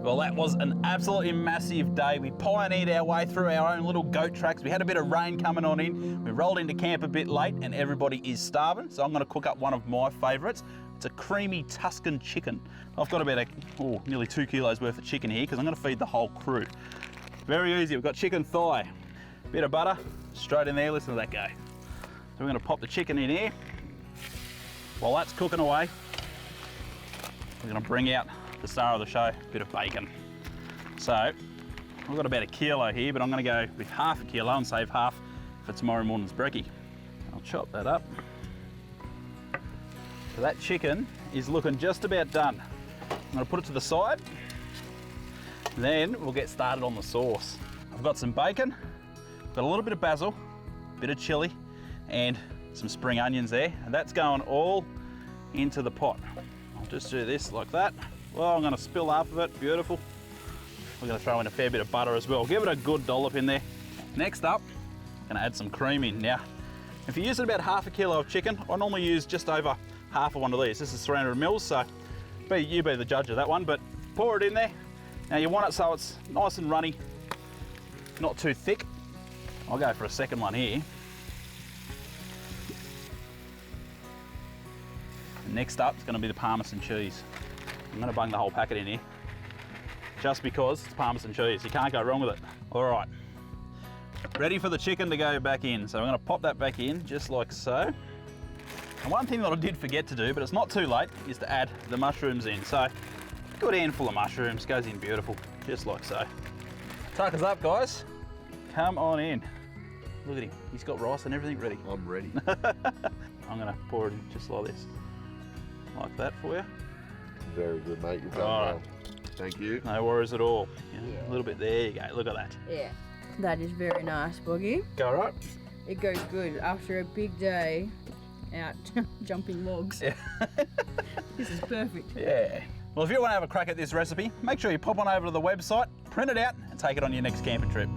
Well, that was an absolutely massive day. We pioneered our way through our own little goat tracks. We had a bit of rain coming on in. We rolled into camp a bit late and everybody is starving. So I'm going to cook up one of my favourites. It's a creamy Tuscan chicken. I've got about nearly 2 kilos worth of chicken here because I'm going to feed the whole crew. Very easy. We've got chicken thigh, bit of butter, straight in there. Listen to that go. So we're going to pop the chicken in here. While that's cooking away, we're going to bring out the star of the show, a bit of bacon. So I've got about 1 kilo here, but I'm going to go with half a kilo and save half for tomorrow morning's brekkie. I'll chop that up. So that chicken is looking just about done. I'm going to put it to the side. Then we'll get started on the sauce. I've got some bacon, got a little bit of basil, a bit of chili, and some spring onions there. And that's going all into the pot. I'll just do this like that. Well, I'm going to spill half of it, beautiful. We're going to throw in a fair bit of butter as well. Give it a good dollop in there. Next up, I'm going to add some cream in. Now, if you're using about half a kilo of chicken, I normally use just over half of one of these. This is 300 mils, so you be the judge of that one, but pour it in there. Now you want it so it's nice and runny, not too thick. I'll go for a second one here. And next up is going to be the Parmesan cheese. I'm going to bung the whole packet in here, just because it's Parmesan cheese. You can't go wrong with it. All right, ready for the chicken to go back in. So I'm going to pop that back in, just like so. And one thing that I did forget to do, but it's not too late, is to add the mushrooms in. So a good handful of mushrooms, goes in beautiful, just like so. Tuck us up, guys. Come on in. Look at him, he's got rice and everything ready. I'm ready. I'm going to pour it in just like this, like that for you. Very good, mate. You've done well. Thank you. No worries at all. Yeah. A little bit, there you go, look at that. Yeah, that is very nice, Boggy. Go right. It goes good after a big day out jumping logs. Yeah. This is perfect. Yeah. Well, if you want to have a crack at this recipe, make sure you pop on over to the website, print it out, and take it on your next camping trip.